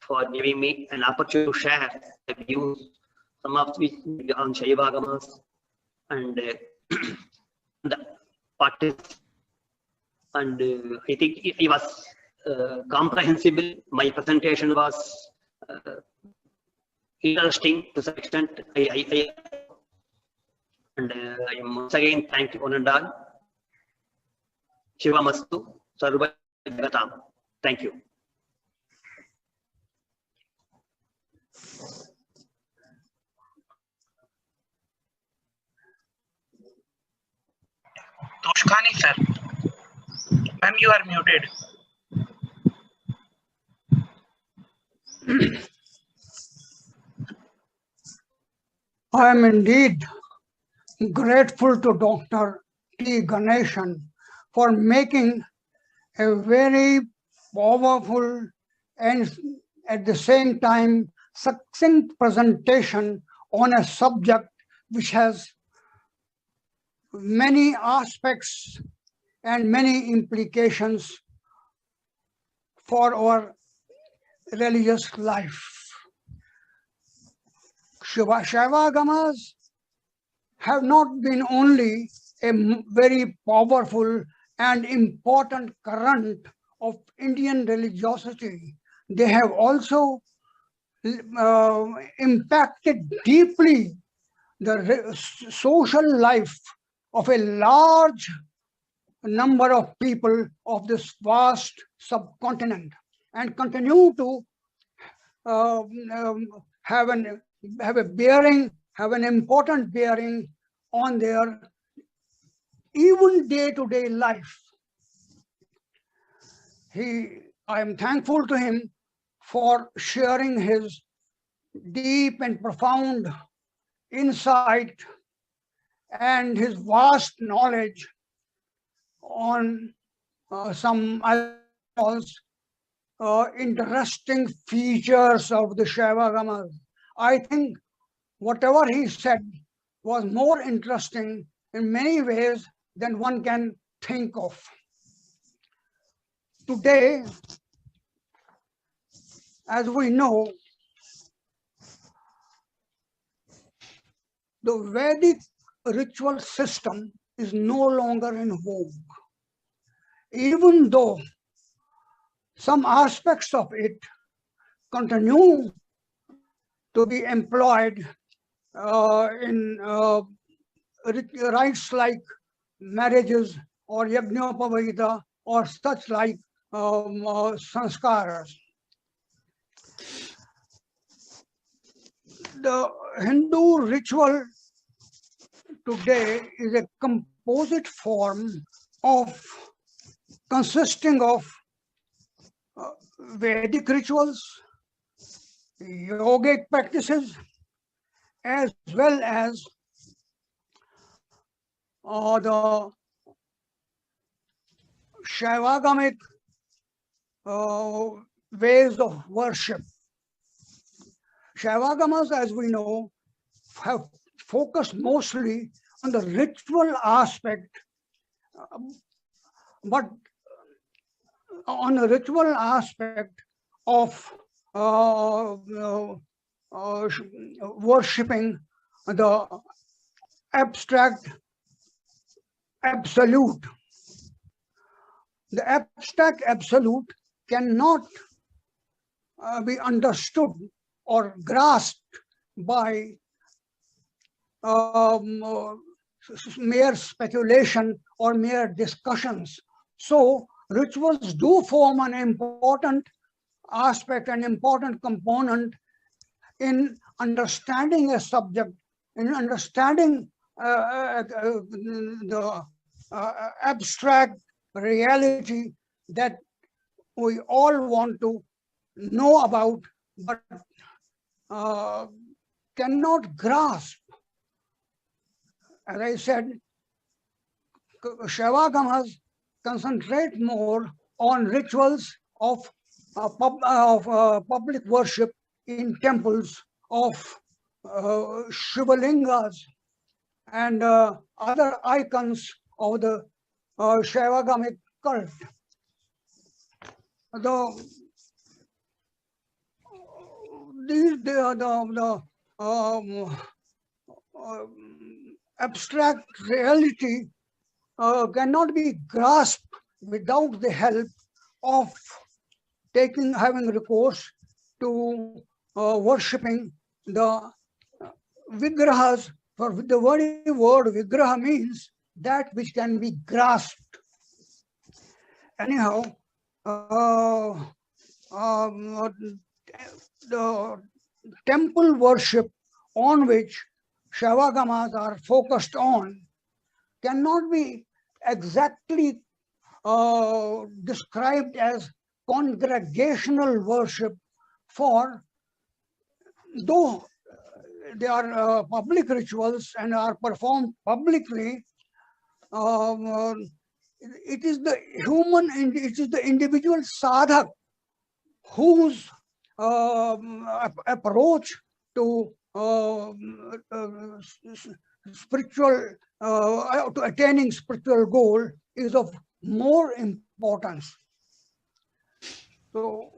for giving me an opportunity to share the views, some of which on Saivagamas and the parties. And I think it was comprehensible. My presentation was interesting to some extent. I am once again thank you one and all. Shivamastu Sarva Jagatam. Thank you. Toskhani sir. Ma'am, you are muted. I am indeed grateful to Dr. T Ganesan for making a very powerful and at the same time succinct presentation on a subject which has many aspects and many implications for our religious life. Saivagamas have not been only a very powerful and important current of Indian religiosity, they have also impacted deeply the social life of a large number of people of this vast subcontinent, and continue to have an important bearing on their even day-to-day life. I am thankful to him for sharing his deep and profound insight and his vast knowledge on some interesting features of the Saivagamas. I think whatever he said was more interesting in many ways than one can think of. Today, as we know, the Vedic ritual system is no longer in vogue, even though some aspects of it continue to be employed in rites like marriages or Yajnopavita or such like sanskaras. The Hindu ritual today is a composite form consisting of Vedic rituals, yogic practices, as well as the Saivagamic ways of worship. Saivagamas, as we know, have focused mostly on the ritual aspect, but on the ritual aspect of worshipping the abstract absolute. The abstract absolute cannot be understood or grasped by mere speculation or mere discussions. So rituals do form an important aspect, an important component in understanding a subject, in understanding the abstract reality that we all want to know about, but cannot grasp. As I said, Saivagamas concentrate more on rituals of public worship in temples, of Shivalingas and other icons of the Saivagamic cult. The abstract reality cannot be grasped without the help of having recourse to worshipping the vigrahas. For the very word vigraha means that which can be grasped. Anyhow, the temple worship on which Saivagamas are focused on cannot be exactly described as congregational worship, for though they are public rituals and are performed publicly, it is the individual sadhak whose approach to spiritual, to attaining spiritual goal is of more importance. So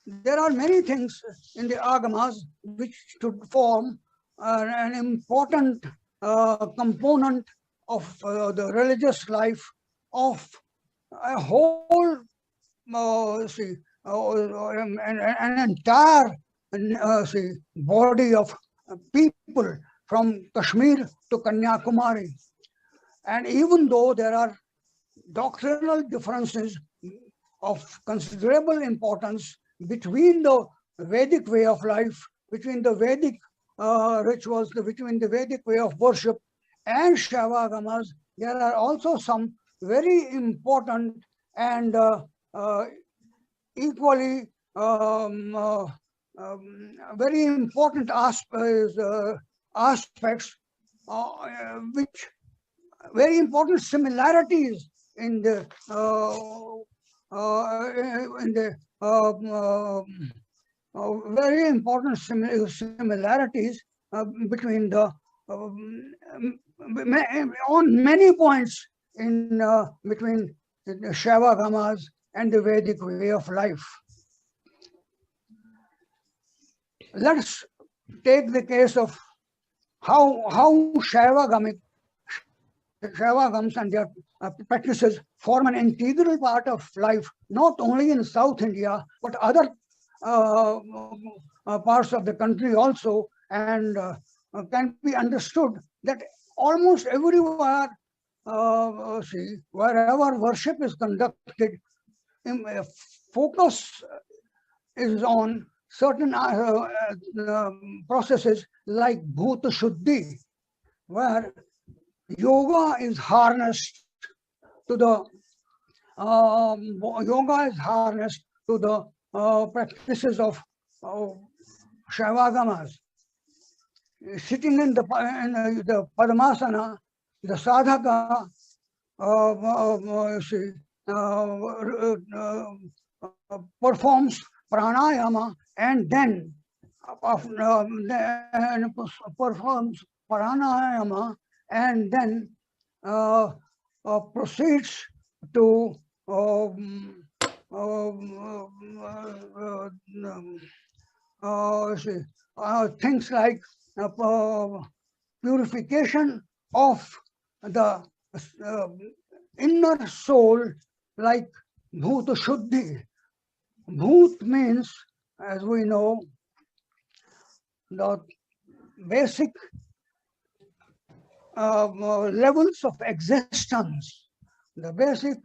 there are many things in the agamas which should form an important component of the religious life of a whole, an entire body of people from Kashmir to Kanyakumari. And even though there are doctrinal differences of considerable importance between the Vedic way of life, between the Vedic rituals, between the Vedic way of worship and Saivagamas, there are also some very important and equally very important aspects, which very important similarities in the very important similarities between the on many points in between the Saivagamas and the Vedic way of life. Let's take the case of how Saivagams and their practices form an integral part of life, not only in South India, but other parts of the country also, and can be understood that almost everywhere, wherever worship is conducted, focus is on certain processes like Bhuta Shuddhi, where yoga is harnessed to the practices of Saivagamas. Sitting in the Padmasana, the sadhaka performs pranayama and then proceeds to things like purification of the inner soul, like Bhuta Shuddhi. Bhut means, as we know, the basic levels of existence, the basic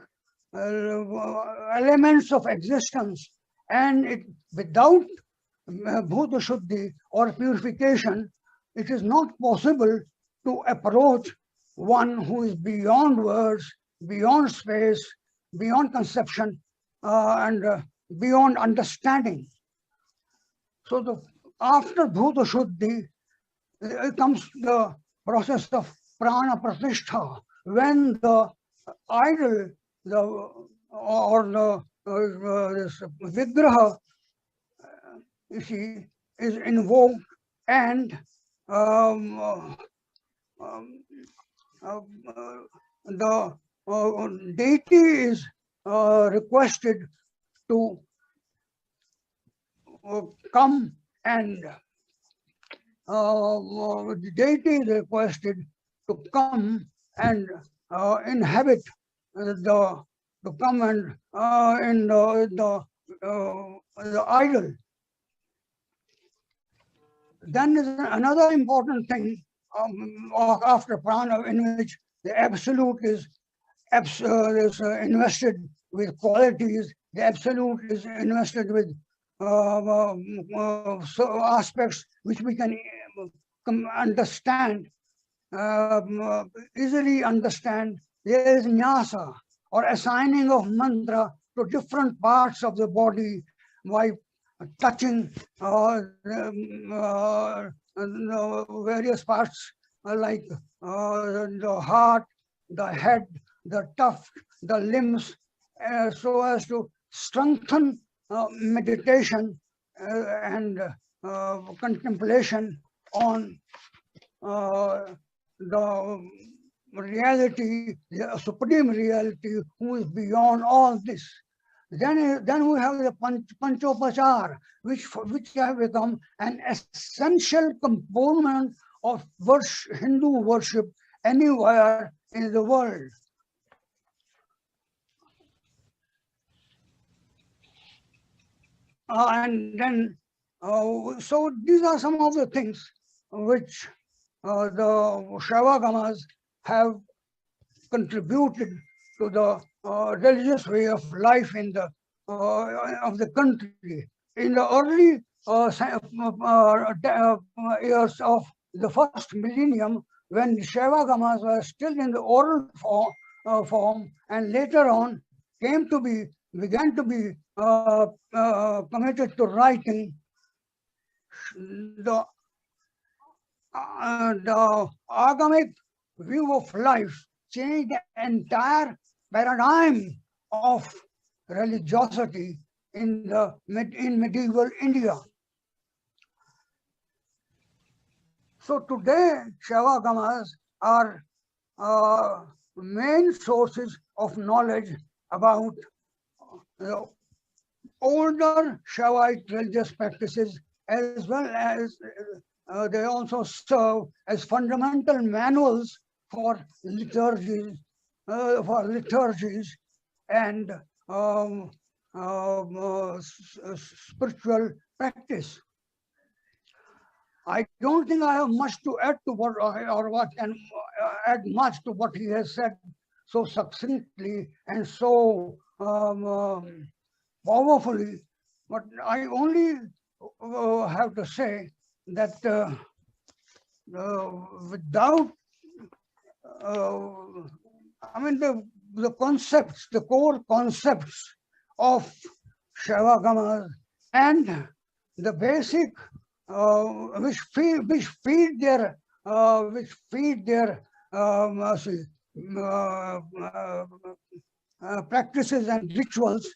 elements of existence, and without Bhuta Shuddhi or purification, it is not possible to approach one who is beyond words, beyond space, beyond conception and beyond understanding. So after Bhuta Shuddhi, it comes the process of prana pratishtha, when the idol, this vigraha, you see, is invoked, and the deity is requested to come, and the deity is requested to come and inhabit to come and in the idol. Then is another important thing after prana, in which the absolute is invested with qualities, the absolute is invested with aspects which we can understand, easily understand. There is nyasa, or assigning of mantra to different parts of the body by touching various parts like the heart, the head, the tuft, the limbs, so as to strengthen meditation and contemplation on the reality, the supreme reality, who is beyond all this. Then we have the Panchopachar, which have become an essential component of Hindu worship anywhere in the world. And then, so these are some of the things which the Saivagamas have contributed to the religious way of life in the of the country. In the early years of the first millennium, when the Saivagamas were still in the oral form, and later on began to be committed to writing, the agamic view of life changed the entire paradigm of religiosity in medieval India. So today, Saivagamas are main sources of knowledge about the older Shaivite religious practices, as well as they also serve as fundamental manuals for liturgies and spiritual practice. I don't think I have much to add to what can add much to what he has said so succinctly and so powerfully, but I only have to say that without, I mean, the concepts, the core concepts of Saivagamas and the basic which feed their practices and rituals,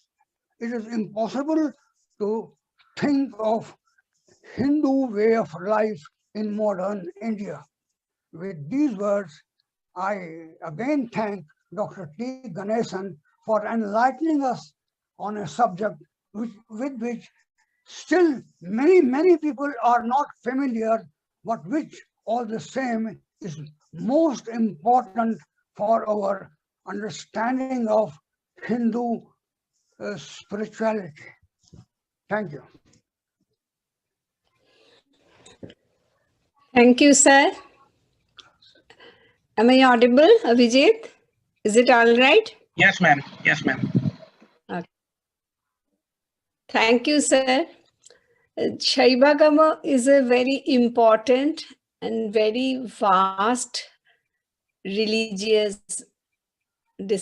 it is impossible to think of Hindu way of life in modern India. With these words, I again thank Dr. T Ganesan for enlightening us on a subject with which still many people are not familiar, but which all the same is most important for our understanding of Hindu spirituality. Thank you. Thank you, sir. Am I audible, Abhijit? Is it all right? Yes, ma'am. Yes, ma'am. Okay. Thank you, sir. Saivagama is a very important and very vast religious discipline.